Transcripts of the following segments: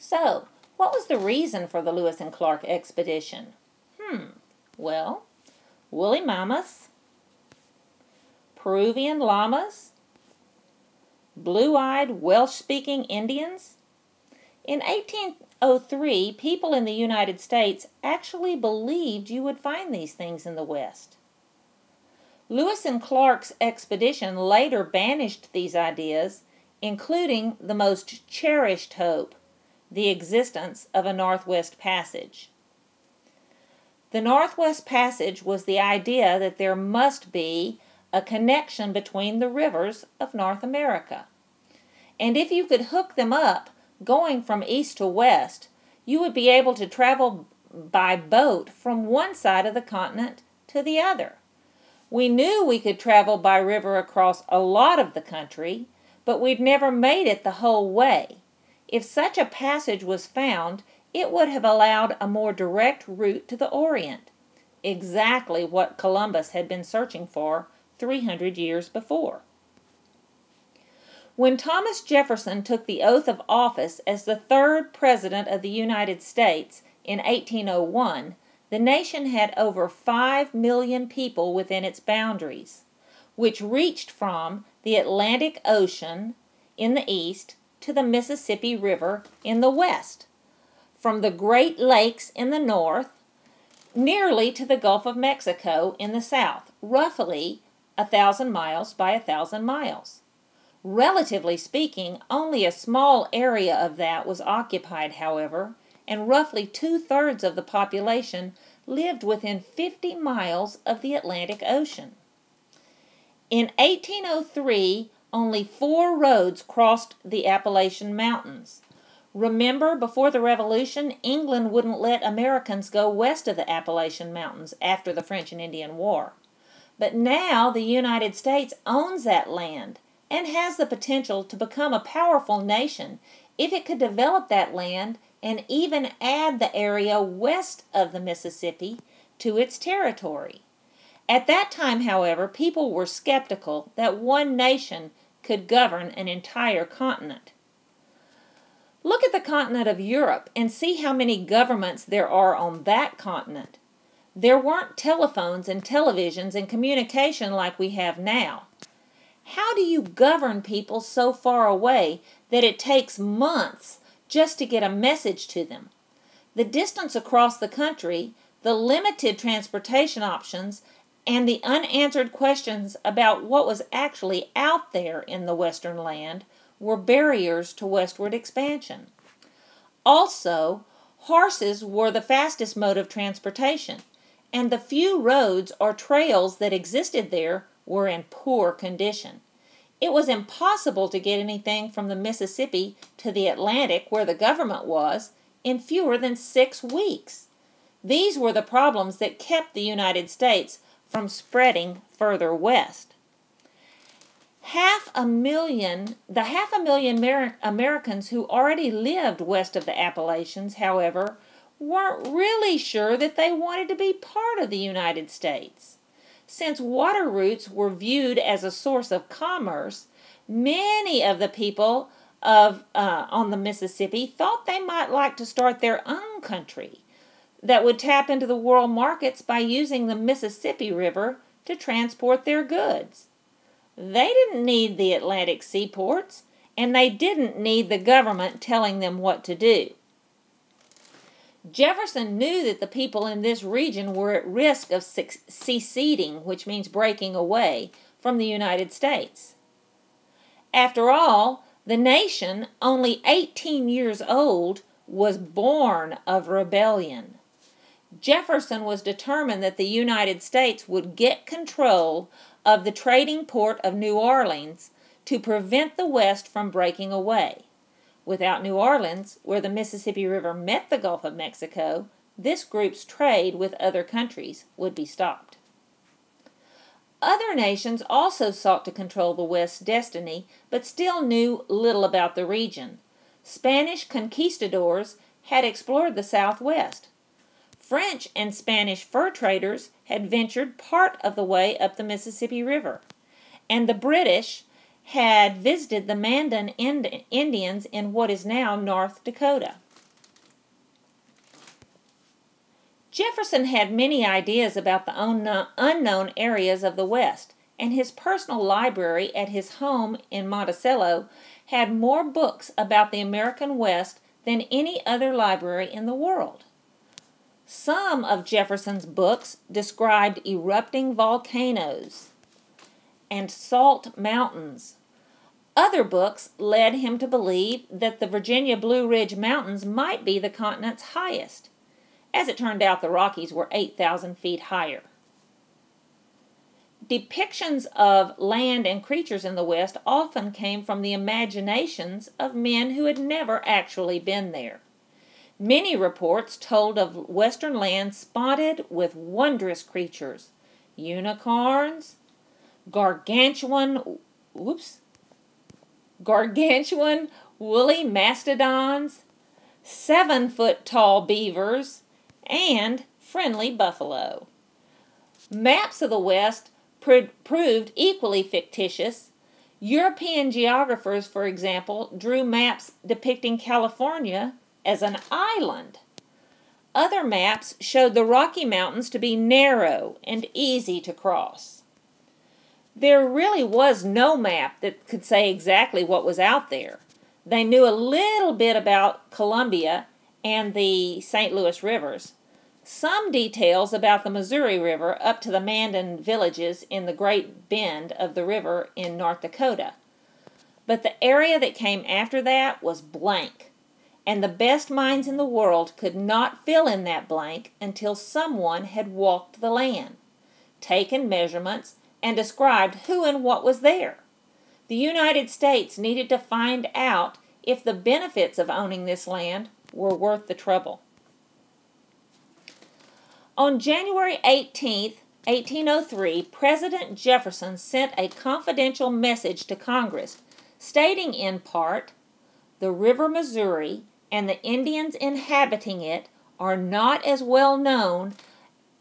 So, what was the reason for the Lewis and Clark expedition? Well, woolly mammoths, Peruvian llamas, blue-eyed Welsh-speaking Indians. In 1803, people in the United States actually believed you would find these things in the West. Lewis and Clark's expedition later banished these ideas, including the most cherished hope, the existence of a Northwest Passage. The Northwest Passage was the idea that there must be a connection between the rivers of North America. And if you could hook them up, going from east to west, you would be able to travel by boat from one side of the continent to the other. We knew we could travel by river across a lot of the country, but we'd never made it the whole way. If such a passage was found, it would have allowed a more direct route to the Orient, exactly what Columbus had been searching for 300 years before. When Thomas Jefferson took the oath of office as the third President of the United States in 1801, the nation had over 5 million people within its boundaries, which reached from the Atlantic Ocean in the east to the Mississippi River in the west, from the Great Lakes in the north, nearly to the Gulf of Mexico in the south, roughly 1,000 miles by 1,000 miles. Relatively speaking, only a small area of that was occupied, however, and roughly 2/3 of the population lived within 50 miles of the Atlantic Ocean. In 1803, only 4 roads crossed the Appalachian Mountains. Remember, before the Revolution, England wouldn't let Americans go west of the Appalachian Mountains after the French and Indian War. But now the United States owns that land and has the potential to become a powerful nation if it could develop that land and even add the area west of the Mississippi to its territory. At that time, however, people were skeptical that one nation could govern an entire continent. Look at the continent of Europe and see how many governments there are on that continent. There weren't telephones and televisions and communication like we have now. How do you govern people so far away that it takes months just to get a message to them? The distance across the country, the limited transportation options, and the unanswered questions about what was actually out there in the Western land were barriers to westward expansion. Also, horses were the fastest mode of transportation, and the few roads or trails that existed there were in poor condition. It was impossible to get anything from the Mississippi to the Atlantic, where the government was, in fewer than 6 weeks. These were the problems that kept the United States from spreading further west. The half a million Americans who already lived west of the Appalachians, however, weren't really sure that they wanted to be part of the United States. Since water routes were viewed as a source of commerce, many of the people on the Mississippi thought they might like to start their own country that would tap into the world markets by using the Mississippi River to transport their goods. They didn't need the Atlantic seaports, and they didn't need the government telling them what to do. Jefferson knew that the people in this region were at risk of seceding, which means breaking away, from the United States. After all, the nation, only 18 years old, was born of rebellion. Jefferson was determined that the United States would get control of the trading port of New Orleans to prevent the West from breaking away. Without New Orleans, where the Mississippi River met the Gulf of Mexico, this group's trade with other countries would be stopped. Other nations also sought to control the West's destiny, but still knew little about the region. Spanish conquistadors had explored the Southwest. French and Spanish fur traders had ventured part of the way up the Mississippi River, and the British had visited the Mandan Indians in what is now North Dakota. Jefferson had many ideas about the unknown areas of the West, and his personal library at his home in Monticello had more books about the American West than any other library in the world. Some of Jefferson's books described erupting volcanoes and salt mountains. Other books led him to believe that the Virginia Blue Ridge Mountains might be the continent's highest. As it turned out, the Rockies were 8,000 feet higher. Depictions of land and creatures in the West often came from the imaginations of men who had never actually been there. Many reports told of western lands spotted with wondrous creatures, unicorns, gargantuan woolly mastodons, 7-foot-tall beavers, and friendly buffalo. Maps of the West proved equally fictitious. European geographers, for example, drew maps depicting California as an island. Other maps showed the Rocky Mountains to be narrow and easy to cross. There really was no map that could say exactly what was out there. They knew a little bit about Columbia and the St. Louis rivers, some details about the Missouri River up to the Mandan villages in the Great Bend of the river in North Dakota. But the area that came after that was blank, and the best minds in the world could not fill in that blank until someone had walked the land, taken measurements, and described who and what was there. The United States needed to find out if the benefits of owning this land were worth the trouble. On January 18, 1803, President Jefferson sent a confidential message to Congress, stating in part, "The river Missouri and the Indians inhabiting it are not as well known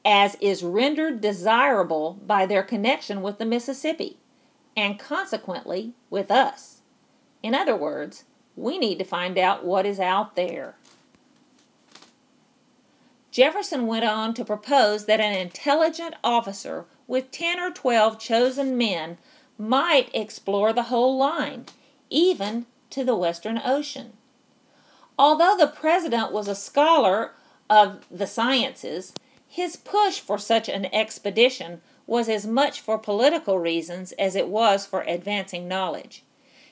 as is rendered desirable by their connection with the Mississippi, and consequently with us. In other words, we need to find out what is out there." Jefferson went on to propose that an intelligent officer with 10 or 12 chosen men might explore the whole line, even to the Western Ocean. Although the president was a scholar of the sciences, his push for such an expedition was as much for political reasons as it was for advancing knowledge.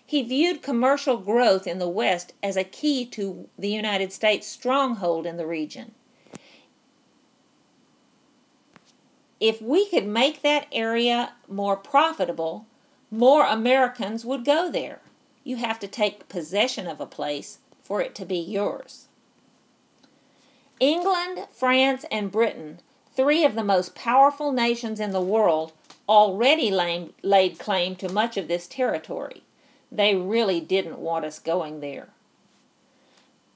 He viewed commercial growth in the West as a key to the United States' stronghold in the region. If we could make that area more profitable, more Americans would go there. You have to take possession of a place for it to be yours. England, France, and Britain, three of the most powerful nations in the world, already laid claim to much of this territory. They really didn't want us going there.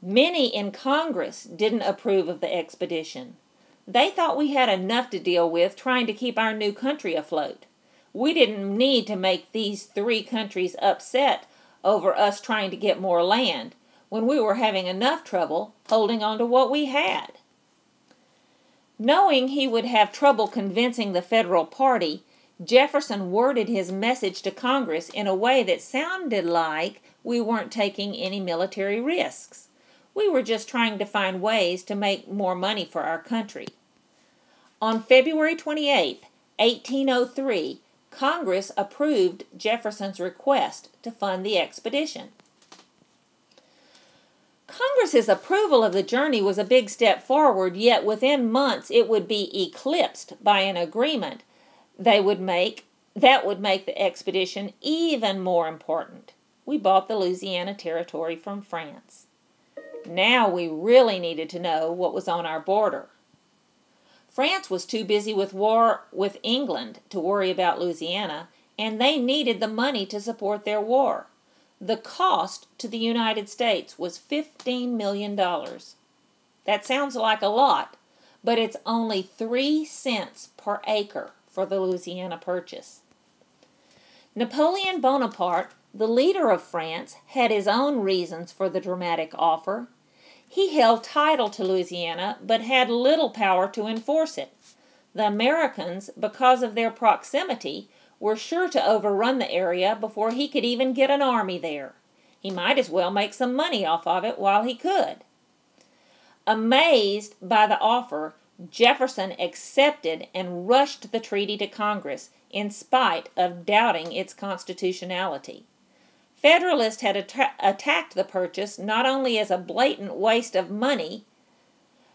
Many in Congress didn't approve of the expedition. They thought we had enough to deal with trying to keep our new country afloat. We didn't need to make these three countries upset over us trying to get more land when we were having enough trouble holding on to what we had. Knowing he would have trouble convincing the federal party, Jefferson worded his message to Congress in a way that sounded like we weren't taking any military risks. We were just trying to find ways to make more money for our country. On February 28, 1803, Congress approved Jefferson's request to fund the expedition. Congress's approval of the journey was a big step forward, yet within months it would be eclipsed by an agreement that would make the expedition even more important. We bought the Louisiana Territory from France. Now we really needed to know what was on our border. France was too busy with war with England to worry about Louisiana, and they needed the money to support their war. The cost to the United States was $15 million. That sounds like a lot, but it's only 3 cents per acre for the Louisiana Purchase. Napoleon Bonaparte, the leader of France, had his own reasons for the dramatic offer. He held title to Louisiana, but had little power to enforce it. The Americans, because of their proximity, were sure to overrun the area before he could even get an army there. He might as well make some money off of it while he could. Amazed by the offer, Jefferson accepted and rushed the treaty to Congress, in spite of doubting its constitutionality. Federalists had attacked the purchase not only as a blatant waste of money.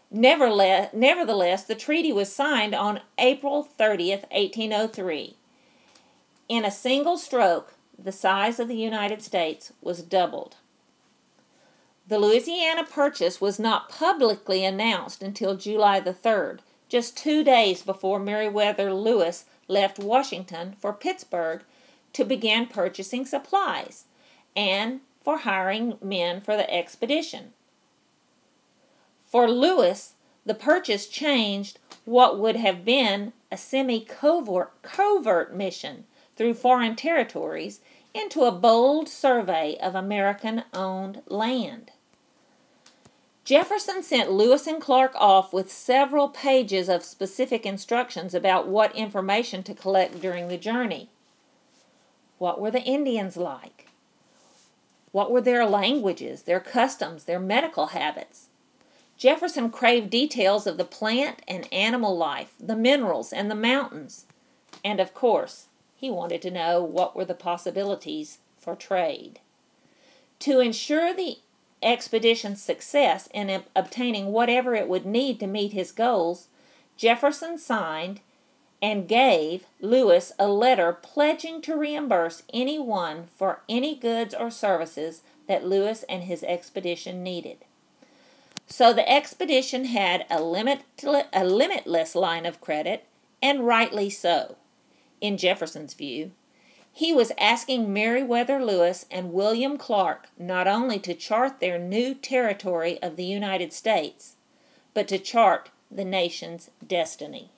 Nevertheless, the treaty was signed on April 30th, 1803. In a single stroke, the size of the United States was doubled. The Louisiana Purchase was not publicly announced until July the 3rd, just 2 days before Meriwether Lewis left Washington for Pittsburgh to begin purchasing supplies and for hiring men for the expedition. For Lewis, the purchase changed what would have been a semi-covert mission through foreign territories into a bold survey of American-owned land. Jefferson sent Lewis and Clark off with several pages of specific instructions about what information to collect during the journey. What were the Indians like? What were their languages, their customs, their medical habits? Jefferson craved details of the plant and animal life, the minerals, and the mountains. And of course, he wanted to know what were the possibilities for trade. To ensure the expedition's success in obtaining whatever it would need to meet his goals, Jefferson signed and gave Lewis a letter pledging to reimburse anyone for any goods or services that Lewis and his expedition needed. So the expedition had a limitless line of credit, and rightly so, in Jefferson's view. He was asking Meriwether Lewis and William Clark not only to chart their new territory of the United States, but to chart the nation's destiny.